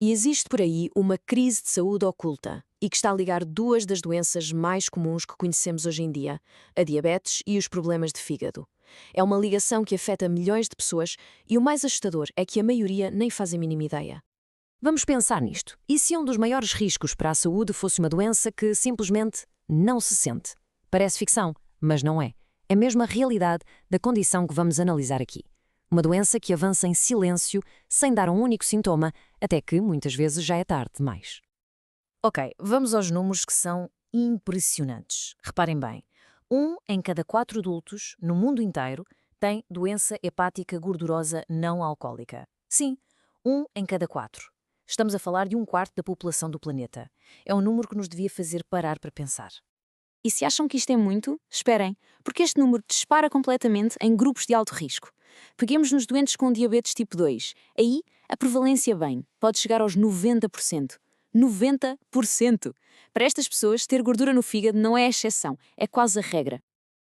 E existe por aí uma crise de saúde oculta e que está a ligar duas das doenças mais comuns que conhecemos hoje em dia, a diabetes e os problemas de fígado. É uma ligação que afeta milhões de pessoas e o mais assustador é que a maioria nem faz a mínima ideia. Vamos pensar nisto. E se um dos maiores riscos para a saúde fosse uma doença que simplesmente não se sente? Parece ficção, mas não é. É mesmo a realidade da condição que vamos analisar aqui. Uma doença que avança em silêncio, sem dar um único sintoma, até que, muitas vezes, já é tarde demais. Ok, vamos aos números que são impressionantes. Reparem bem, 1 em cada 4 adultos, no mundo inteiro, tem doença hepática gordurosa não alcoólica. Sim, 1 em cada 4. Estamos a falar de 1/4 da população do planeta. É um número que nos devia fazer parar para pensar. E se acham que isto é muito, esperem, porque este número dispara completamente em grupos de alto risco. Peguemos nos doentes com diabetes tipo 2. Aí, a prevalência pode chegar aos 90%. 90%! Para estas pessoas, ter gordura no fígado não é a exceção, é quase a regra.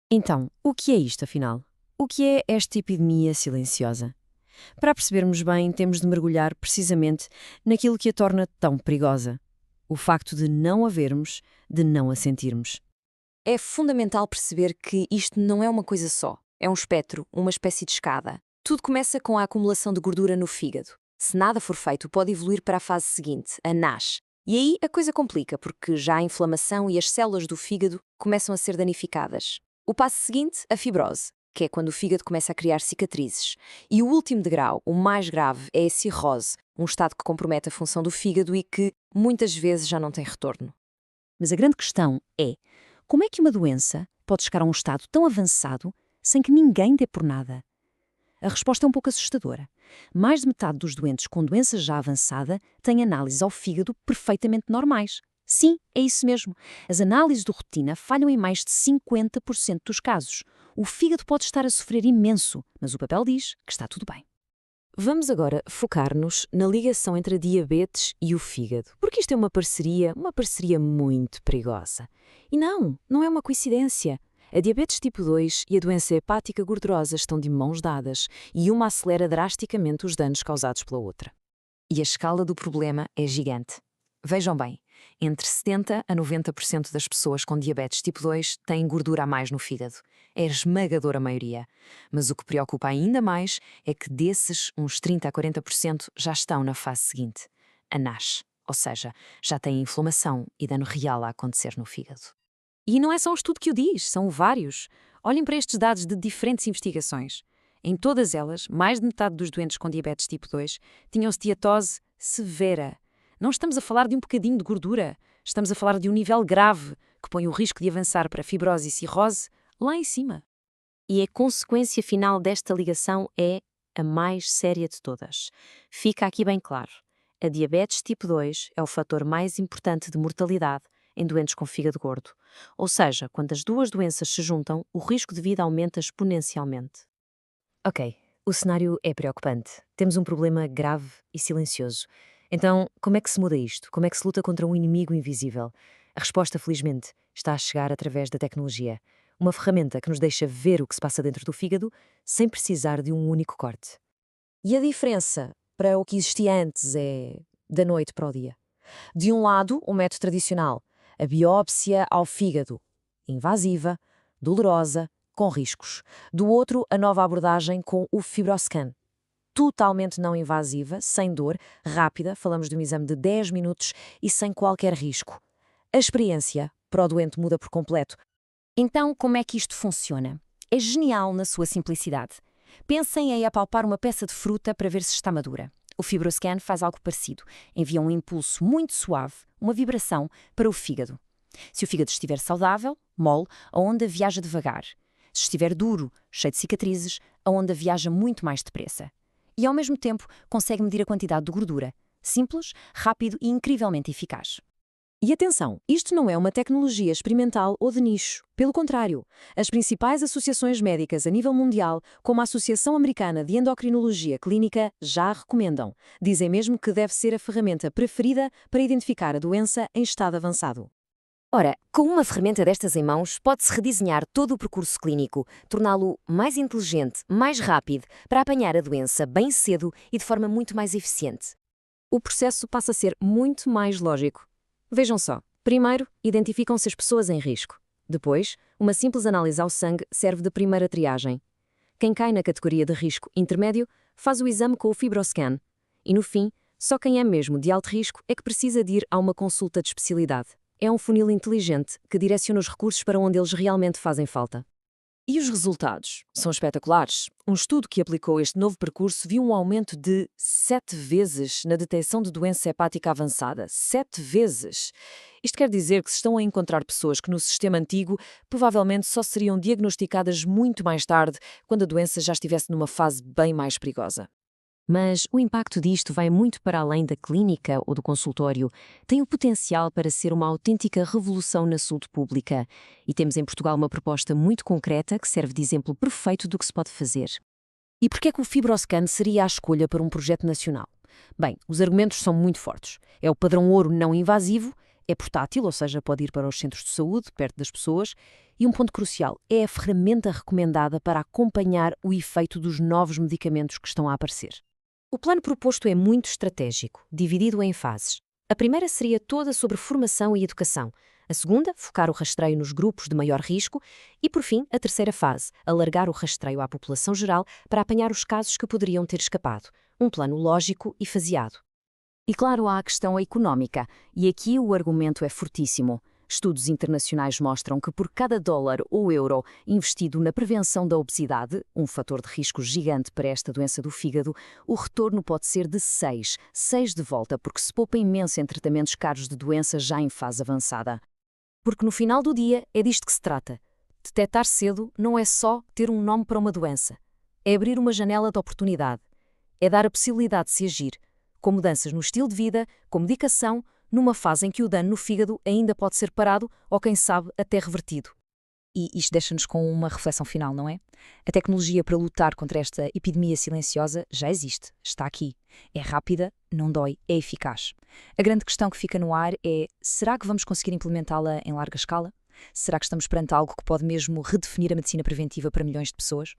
Então, o que é isto, afinal? O que é esta epidemia silenciosa? Para percebermos bem, temos de mergulhar precisamente naquilo que a torna tão perigosa. O facto de não a vermos, de não a sentirmos. É fundamental perceber que isto não é uma coisa só. É um espectro, uma espécie de escada. Tudo começa com a acumulação de gordura no fígado. Se nada for feito, pode evoluir para a fase seguinte, a NASH. E aí a coisa complica, porque já há inflamação e as células do fígado começam a ser danificadas. O passo seguinte, a fibrose, que é quando o fígado começa a criar cicatrizes. E o último degrau, o mais grave, é a cirrose, um estado que compromete a função do fígado e que, muitas vezes, já não tem retorno. Mas a grande questão é, como é que uma doença pode chegar a um estado tão avançado sem que ninguém dê por nada? A resposta é um pouco assustadora. Mais de metade dos doentes com doença já avançada têm análises ao fígado perfeitamente normais. Sim, é isso mesmo. As análises de rotina falham em mais de 50% dos casos. O fígado pode estar a sofrer imenso, mas o papel diz que está tudo bem. Vamos agora focar-nos na ligação entre a diabetes e o fígado, porque isto é uma parceria muito perigosa. E não é uma coincidência. A diabetes tipo 2 e a doença hepática gordurosa estão de mãos dadas e uma acelera drasticamente os danos causados pela outra. E a escala do problema é gigante. Vejam bem, entre 70% a 90% das pessoas com diabetes tipo 2 têm gordura a mais no fígado. É a esmagadora maioria. Mas o que preocupa ainda mais é que desses, uns 30% a 40% já estão na fase seguinte, a NASH, ou seja, já têm inflamação e dano real a acontecer no fígado. E não é só um estudo que o diz, são vários. Olhem para estes dados de diferentes investigações. Em todas elas, mais de metade dos doentes com diabetes tipo 2 tinham esteatose severa. Não estamos a falar de um bocadinho de gordura, estamos a falar de um nível grave que põe o risco de avançar para fibrose e cirrose lá em cima. E a consequência final desta ligação é a mais séria de todas. Fica aqui bem claro. A diabetes tipo 2 é o fator mais importante de mortalidade em doentes com fígado gordo. Ou seja, quando as duas doenças se juntam, o risco de vida aumenta exponencialmente. Ok, o cenário é preocupante. Temos um problema grave e silencioso. Então, como é que se muda isto? Como é que se luta contra um inimigo invisível? A resposta, felizmente, está a chegar através da tecnologia. Uma ferramenta que nos deixa ver o que se passa dentro do fígado sem precisar de um único corte. E a diferença para o que existia antes é da noite para o dia. De um lado, o método tradicional, a biópsia ao fígado, invasiva, dolorosa, com riscos. Do outro, a nova abordagem com o FibroScan, totalmente não invasiva, sem dor, rápida, falamos de um exame de 10 minutos e sem qualquer risco. A experiência para o doente muda por completo. Então, como é que isto funciona? É genial na sua simplicidade. Pensem em apalpar uma peça de fruta para ver se está madura. O FibroScan faz algo parecido. Envia um impulso muito suave, uma vibração, para o fígado. Se o fígado estiver saudável, mole, a onda viaja devagar. Se estiver duro, cheio de cicatrizes, a onda viaja muito mais depressa. E, ao mesmo tempo, consegue medir a quantidade de gordura. Simples, rápido e incrivelmente eficaz. E atenção, isto não é uma tecnologia experimental ou de nicho. Pelo contrário, as principais associações médicas a nível mundial, como a Associação Americana de Endocrinologia Clínica, já a recomendam. Dizem mesmo que deve ser a ferramenta preferida para identificar a doença em estado avançado. Ora, com uma ferramenta destas em mãos, pode-se redesenhar todo o percurso clínico, torná-lo mais inteligente, mais rápido, para apanhar a doença bem cedo e de forma muito mais eficiente. O processo passa a ser muito mais lógico. Vejam só. Primeiro, identificam-se as pessoas em risco. Depois, uma simples análise ao sangue serve de primeira triagem. Quem cai na categoria de risco intermédio faz o exame com o FibroScan. E no fim, só quem é mesmo de alto risco é que precisa de ir a uma consulta de especialidade. É um funil inteligente que direciona os recursos para onde eles realmente fazem falta. E os resultados? São espetaculares. Um estudo que aplicou este novo percurso viu um aumento de 7 vezes na detecção de doença hepática avançada. 7 vezes! Isto quer dizer que se estão a encontrar pessoas que no sistema antigo provavelmente só seriam diagnosticadas muito mais tarde, quando a doença já estivesse numa fase bem mais perigosa. Mas o impacto disto vai muito para além da clínica ou do consultório. Tem o potencial para ser uma autêntica revolução na saúde pública. E temos em Portugal uma proposta muito concreta que serve de exemplo perfeito do que se pode fazer. E por que é que o FibroScan seria a escolha para um projeto nacional? Bem, os argumentos são muito fortes. É o padrão ouro não invasivo, é portátil, ou seja, pode ir para os centros de saúde, perto das pessoas, e um ponto crucial, é a ferramenta recomendada para acompanhar o efeito dos novos medicamentos que estão a aparecer. O plano proposto é muito estratégico, dividido em fases. A primeira seria toda sobre formação e educação. A segunda, focar o rastreio nos grupos de maior risco. E, por fim, a terceira fase, alargar o rastreio à população geral para apanhar os casos que poderiam ter escapado. Um plano lógico e faseado. E claro, há a questão económica, e aqui o argumento é fortíssimo. Estudos internacionais mostram que por cada dólar ou euro investido na prevenção da obesidade, um fator de risco gigante para esta doença do fígado, o retorno pode ser de 6 de volta, porque se poupa imenso em tratamentos caros de doença já em fase avançada. Porque no final do dia é disto que se trata. Detectar cedo não é só ter um nome para uma doença. É abrir uma janela de oportunidade. É dar a possibilidade de se agir, com mudanças no estilo de vida, com medicação, numa fase em que o dano no fígado ainda pode ser parado ou, quem sabe, até revertido. E isto deixa-nos com uma reflexão final, não é? A tecnologia para lutar contra esta epidemia silenciosa já existe, está aqui. É rápida, não dói, é eficaz. A grande questão que fica no ar é: será que vamos conseguir implementá-la em larga escala? Será que estamos perante algo que pode mesmo redefinir a medicina preventiva para milhões de pessoas?